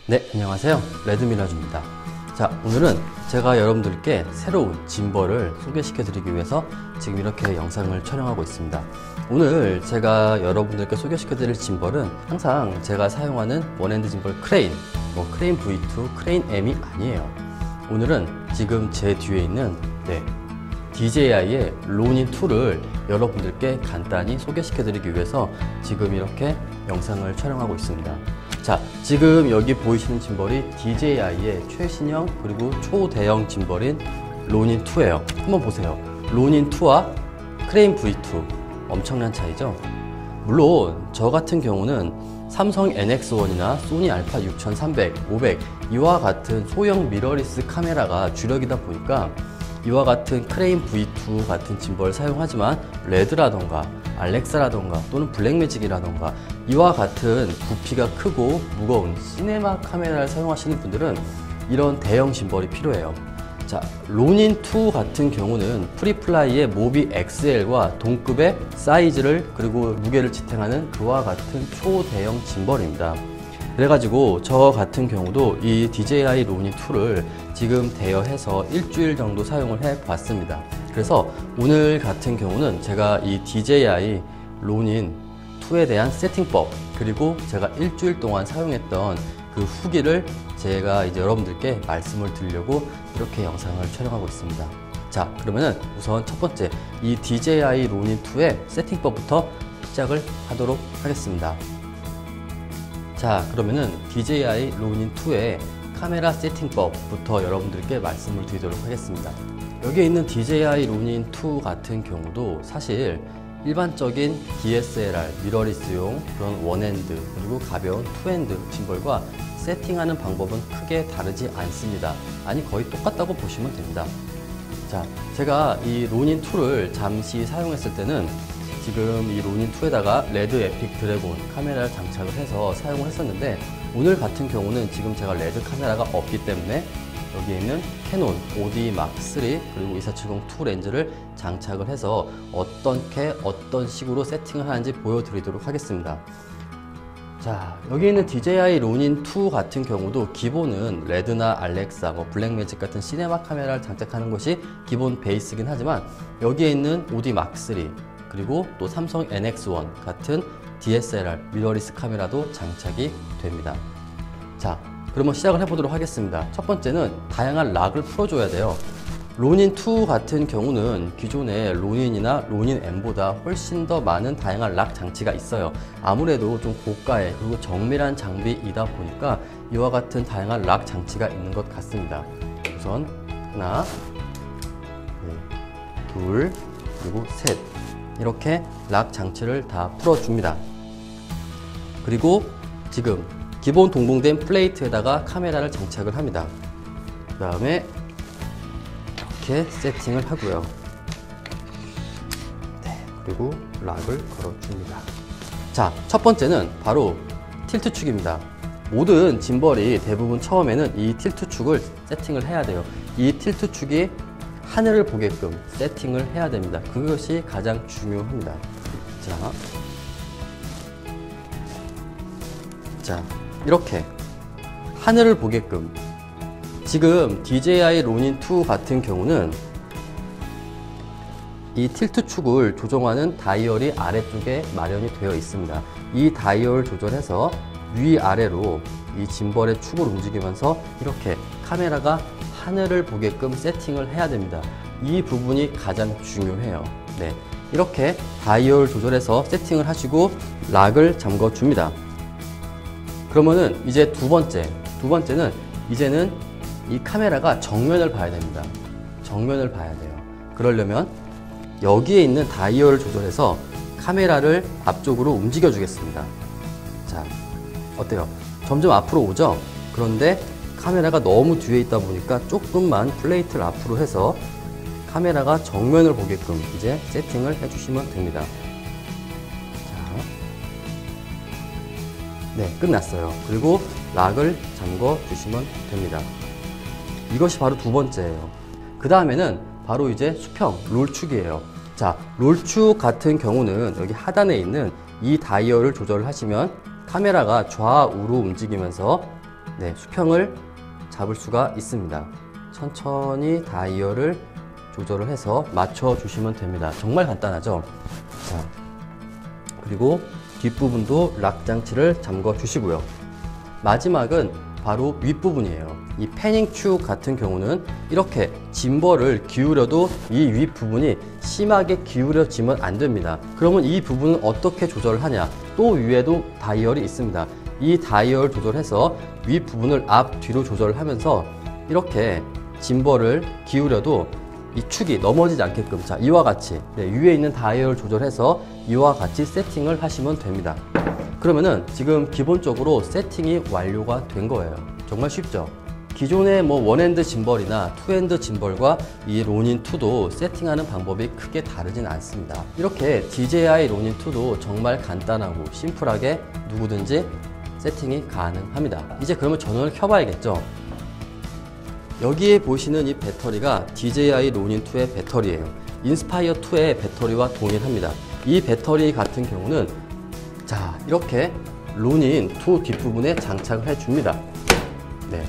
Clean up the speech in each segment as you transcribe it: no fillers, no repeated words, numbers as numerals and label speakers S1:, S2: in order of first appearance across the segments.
S1: 네, 안녕하세요. 레드미러즈입니다. 자, 오늘은 제가 여러분들께 새로운 짐벌을 소개시켜 드리기 위해서 지금 이렇게 영상을 촬영하고 있습니다. 오늘 제가 여러분들께 소개시켜 드릴 짐벌은 항상 제가 사용하는 원핸드 짐벌 크레인, 크레인 V2, 크레인 M이 아니에요. 오늘은 지금 제 뒤에 있는 DJI의 로닌2를 여러분들께 간단히 소개시켜 드리기 위해서 지금 이렇게 영상을 촬영하고 있습니다. 자, 지금 여기 보이시는 짐벌이 DJI의 최신형 그리고 초대형 짐벌인 로닌2예요. 한번 보세요. 로닌2와 크레인 V2 엄청난 차이죠? 물론 저 같은 경우는 삼성 NX1이나 소니 알파 6300, 500 이와 같은 소형 미러리스 카메라가 주력이다 보니까 이와 같은 크레인 V2 같은 짐벌을 사용하지만 레드라던가 알렉사라던가 또는 블랙매직이라던가 이와 같은 부피가 크고 무거운 시네마 카메라를 사용하시는 분들은 이런 대형 짐벌이 필요해요. 자, 로닌2 같은 경우는 프리플라이의 모비 XL과 동급의 사이즈를 그리고 무게를 지탱하는 그와 같은 초대형 짐벌입니다. 그래가지고 저 같은 경우도 이 DJI 로닌2를 지금 대여해서 일주일 정도 사용을 해 봤습니다. 그래서 오늘 같은 경우는 제가 이 DJI 로닌2에 대한 세팅법 그리고 제가 일주일 동안 사용했던 그 후기를 제가 이제 여러분들께 말씀을 드리려고 이렇게 영상을 촬영하고 있습니다. 자, 그러면은 우선 첫 번째 이 DJI 로닌2의 세팅법부터 시작을 하도록 하겠습니다. 자, 그러면은 DJI 로닌2의 카메라 세팅법부터 여러분들께 말씀을 드리도록 하겠습니다. 여기에 있는 DJI 로닌2 같은 경우도 사실 일반적인 DSLR, 미러리스용 그런 원핸드 그리고 가벼운 투핸드 짐벌과 세팅하는 방법은 크게 다르지 않습니다. 아니, 거의 똑같다고 보시면 됩니다. 자, 제가 이 로닌2를 잠시 사용했을 때는 지금 이 로닌2에다가 레드 에픽 드래곤 카메라를 장착을 해서 사용을 했었는데 오늘 같은 경우는 지금 제가 레드 카메라가 없기 때문에 여기에 있는 캐논 OD-M3 그리고 2470-2 렌즈를 장착을 해서 어떤 식으로 세팅을 하는지 보여드리도록 하겠습니다. 자, 여기 있는 DJI 로닌2 같은 경우도 기본은 레드나 알렉사, 블랙매직 같은 시네마 카메라를 장착하는 것이 기본 베이스긴 하지만 여기에 있는 OD-M3 그리고 또 삼성 NX1 같은 DSLR 미러리스 카메라도 장착이 됩니다. 자, 그러면 시작을 해보도록 하겠습니다. 첫 번째는 다양한 락을 풀어줘야 돼요. 로닌2 같은 경우는 기존의 로닌이나 로닌 M보다 훨씬 더 많은 다양한 락 장치가 있어요. 아무래도 좀 고가의 그리고 정밀한 장비이다 보니까 이와 같은 다양한 락 장치가 있는 것 같습니다. 우선 하나, 둘, 그리고 셋 이렇게 락 장치를 다 풀어줍니다. 그리고 지금 기본 동봉된 플레이트에다가 카메라를 장착을 합니다. 그 다음에 이렇게 세팅을 하고요. 그리고 락을 걸어줍니다. 자, 첫 번째는 바로 틸트 축입니다. 모든 짐벌이 대부분 처음에는 이 틸트 축을 세팅을 해야 돼요. 이 틸트 축이 하늘을 보게끔 세팅을 해야 됩니다. 그것이 가장 중요합니다. 자, 이렇게 하늘을 보게끔 지금 DJI 로닌2 같은 경우는 이 틸트 축을 조정하는 다이얼이 아래쪽에 마련이 되어 있습니다. 이 다이얼을 조절해서 위아래로 이 짐벌의 축을 움직이면서 이렇게 카메라가 하늘을 보게끔 세팅을 해야 됩니다. 이 부분이 가장 중요해요. 네, 이렇게 다이얼 조절해서 세팅을 하시고 락을 잠궈 줍니다. 그러면은 이제 두 번째는 이제는 이 카메라가 정면을 봐야 됩니다. 정면을 봐야 돼요. 그러려면 여기에 있는 다이얼을 조절해서 카메라를 앞쪽으로 움직여 주겠습니다. 자, 어때요? 점점 앞으로 오죠? 그런데 카메라가 너무 뒤에 있다 보니까 조금만 플레이트를 앞으로 해서 카메라가 정면을 보게끔 이제 세팅을 해주시면 됩니다. 자, 네, 끝났어요. 그리고 락을 잠궈 주시면 됩니다. 이것이 바로 두 번째예요. 그 다음에는 바로 이제 수평 롤축이에요. 자, 롤축 같은 경우는 여기 하단에 있는 이 다이얼을 조절을 하시면 카메라가 좌우로 움직이면서 네, 수평을 잡을 수가 있습니다. 천천히 다이얼을 조절을 해서 맞춰 주시면 됩니다. 정말 간단하죠? 자, 그리고 뒷부분도 락 장치를 잠궈 주시고요. 마지막은 바로 윗부분이에요. 이 패닝 축 같은 경우는 이렇게 짐벌을 기울여도 이 윗부분이 심하게 기울여지면 안 됩니다. 그러면 이 부분은 어떻게 조절을 하냐? 또 위에도 다이얼이 있습니다. 이 다이얼 조절해서 윗부분을 앞, 뒤로 조절을 하면서 이렇게 짐벌을 기울여도 이 축이 넘어지지 않게끔, 자, 이와 같이 위에 있는 다이얼을 조절해서 이와 같이 세팅을 하시면 됩니다. 그러면은 지금 기본적으로 세팅이 완료가 된 거예요. 정말 쉽죠? 기존의 뭐 원핸드 짐벌이나 투핸드 짐벌과 이 로닌2도 세팅하는 방법이 크게 다르진 않습니다. 이렇게 DJI 로닌2도 정말 간단하고 심플하게 누구든지 세팅이 가능합니다. 이제 그러면 전원을 켜봐야겠죠? 여기에 보시는 이 배터리가 DJI 로닌2의 배터리예요. 인스파이어 2의 배터리와 동일합니다. 이 배터리 같은 경우는 자, 이렇게 로닌2 뒷부분에 장착을 해줍니다. 네,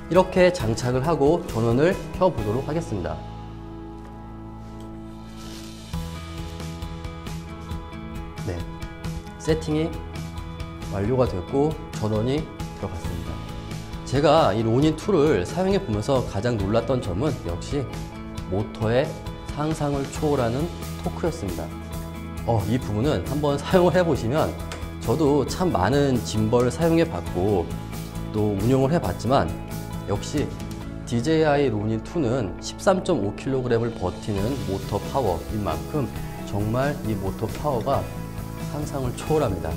S1: 이렇게 장착을 하고 전원을 켜보도록 하겠습니다. 네, 세팅이 완료가 됐고 전원이 들어갔습니다. 제가 이 로닌2를 사용해 보면서 가장 놀랐던 점은 역시 모터의 상상을 초월하는 토크였습니다. 이 부분은 한번 사용을 해 보시면, 저도 참 많은 짐벌을 사용해 봤고 또 운용을 해 봤지만 역시 DJI 로닌2는 13.5kg을 버티는 모터 파워인 만큼 정말 이 모터 파워가 상상을 초월합니다.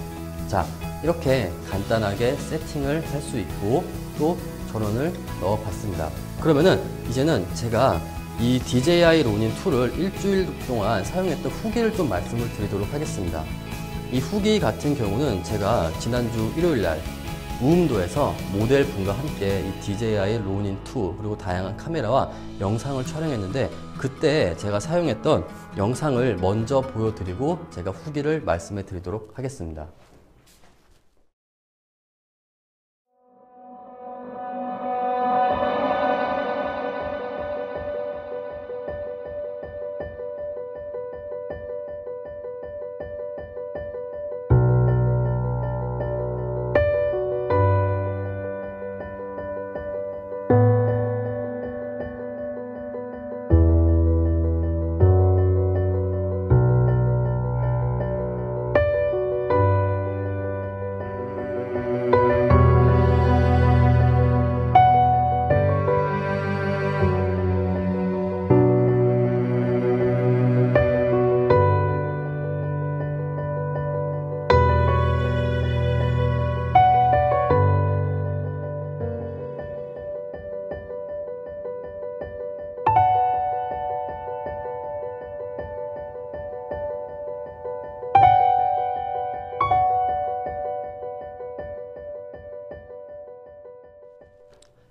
S1: 자, 이렇게 간단하게 세팅을 할 수 있고 또 전원을 넣어 봤습니다. 그러면은 이제는 제가 이 DJI 로닌2를 일주일 동안 사용했던 후기를 좀 말씀을 드리도록 하겠습니다. 이 후기 같은 경우는 제가 지난주 일요일날 우음도에서 모델분과 함께 이 DJI 로닌2 그리고 다양한 카메라와 영상을 촬영했는데, 그때 제가 사용했던 영상을 먼저 보여드리고 제가 후기를 말씀해 드리도록 하겠습니다.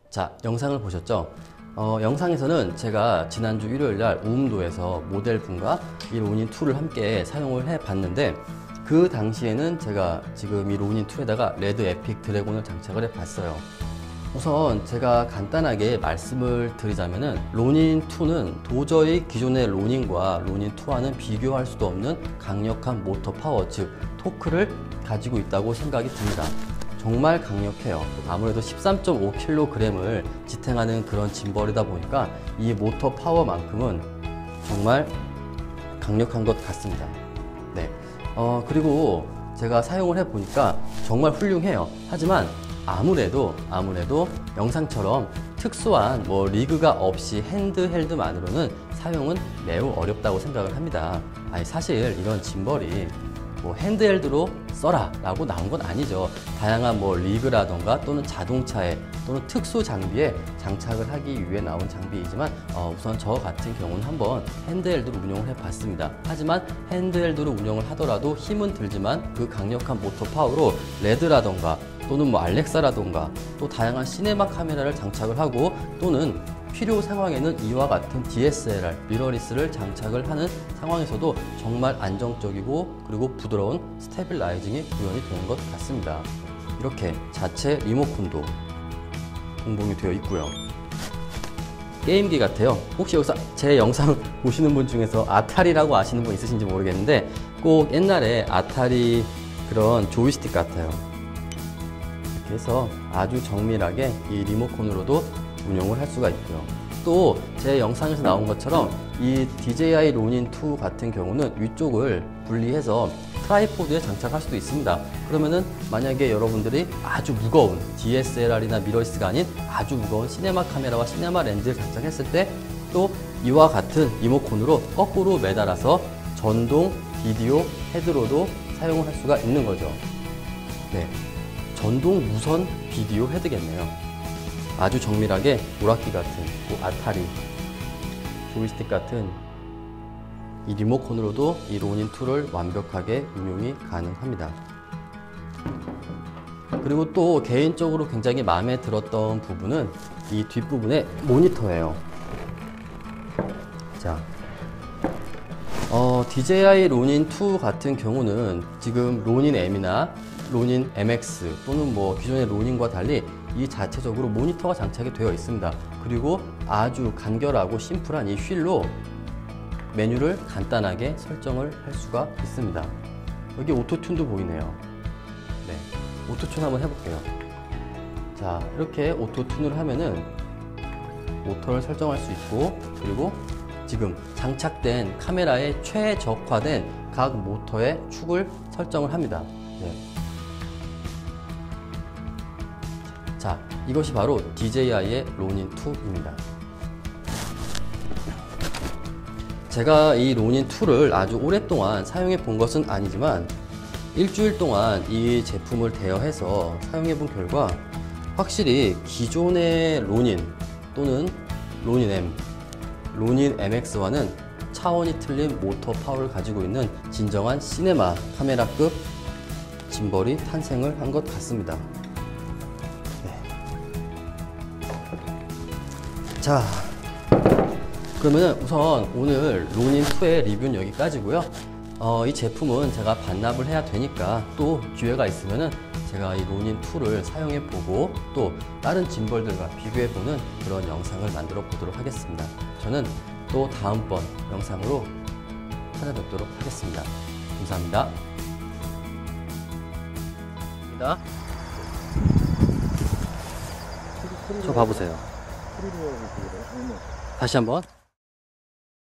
S1: 자, 영상을 보셨죠? 영상에서는 제가 지난주 일요일날 우음도에서 모델분과 이 로닌2를 함께 사용을 해 봤는데, 그 당시에는 제가 지금 이 로닌2에다가 레드 에픽 드래곤을 장착을 해 봤어요. 우선 제가 간단하게 말씀을 드리자면은 로닌2는 도저히 기존의 로닌과 로닌2와는 비교할 수도 없는 강력한 모터 파워, 즉 토크를 가지고 있다고 생각이 듭니다. 정말 강력해요. 아무래도 13.5kg을 지탱하는 그런 짐벌이다 보니까 이 모터 파워만큼은 정말 강력한 것 같습니다. 네. 그리고 제가 사용을 해보니까 정말 훌륭해요. 하지만 아무래도 영상처럼 특수한 뭐 리그가 없이 핸드헬드만으로는 사용은 매우 어렵다고 생각을 합니다. 아니, 사실 이런 짐벌이 뭐 핸드헬드로 써라 라고 나온 건 아니죠. 다양한 뭐 리그라던가 또는 자동차에 또는 특수 장비에 장착을 하기 위해 나온 장비이지만 우선 저 같은 경우는 한번 핸드헬드로 운영을 해 봤습니다. 하지만 핸드헬드로 운영을 하더라도 힘은 들지만 그 강력한 모터 파워로 레드라던가 또는 뭐 알렉사라던가 또 다양한 시네마 카메라를 장착을 하고, 또는 필요 상황에는 이와 같은 DSLR, 미러리스를 장착을 하는 상황에서도 정말 안정적이고 그리고 부드러운 스테빌라이징이 구현이 되는 것 같습니다. 이렇게 자체 리모컨도 동봉이 되어 있고요. 게임기 같아요. 혹시 여기서 제 영상 보시는 분 중에서 아타리라고 아시는 분 있으신지 모르겠는데 꼭 옛날에 아타리 그런 조이스틱 같아요. 이렇게 해서 아주 정밀하게 이 리모컨으로도 운용을 할 수가 있고요. 또 제 영상에서 나온 것처럼 이 DJI 로닌 2 같은 경우는 위쪽을 분리해서 트라이포드에 장착할 수도 있습니다. 그러면은 만약에 여러분들이 아주 무거운 DSLR이나 미러리스가 아닌 아주 무거운 시네마 카메라와 시네마 렌즈를 장착했을 때 또 이와 같은 리모컨으로 거꾸로 매달아서 전동 비디오 헤드로도 사용을 할 수가 있는 거죠. 네, 전동 무선 비디오 헤드겠네요. 아주 정밀하게 오락기 같은 아타리 조이스틱 같은 이 리모컨으로도 이 로닌 2를 완벽하게 운용이 가능합니다. 그리고 또 개인적으로 굉장히 마음에 들었던 부분은 이 뒷부분의 모니터예요. 자, DJI 로닌 2 같은 경우는 지금 로닌 M이나 로닌 MX 또는 뭐 기존의 로닌과 달리 이 자체적으로 모니터가 장착이 되어 있습니다. 그리고 아주 간결하고 심플한 이 휠로 메뉴를 간단하게 설정을 할 수가 있습니다. 여기 오토튠도 보이네요. 네, 오토튠 한번 해볼게요. 자, 이렇게 오토튠을 하면은 모터를 설정할 수 있고, 그리고 지금 장착된 카메라에 최적화된 각 모터의 축을 설정을 합니다. 네. 자, 이것이 바로 DJI의 로닌 2입니다. 제가 이 로닌 2를 아주 오랫동안 사용해 본 것은 아니지만 일주일 동안 이 제품을 대여해서 사용해 본 결과 확실히 기존의 로닌 또는 로닌 M, 로닌 MX와는 차원이 틀린 모터 파워를 가지고 있는 진정한 시네마 카메라급 짐벌이 탄생을 한 것 같습니다. 자, 그러면 우선 오늘 로닌 2의 리뷰는 여기까지고요. 이 제품은 제가 반납을 해야 되니까 또 기회가 있으면은 제가 이 로닌 2를 사용해 보고 또 다른 짐벌들과 비교해 보는 그런 영상을 만들어 보도록 하겠습니다. 저는 또 다음번 영상으로 찾아뵙도록 하겠습니다. 감사합니다. 저 봐보세요. 다시 한번.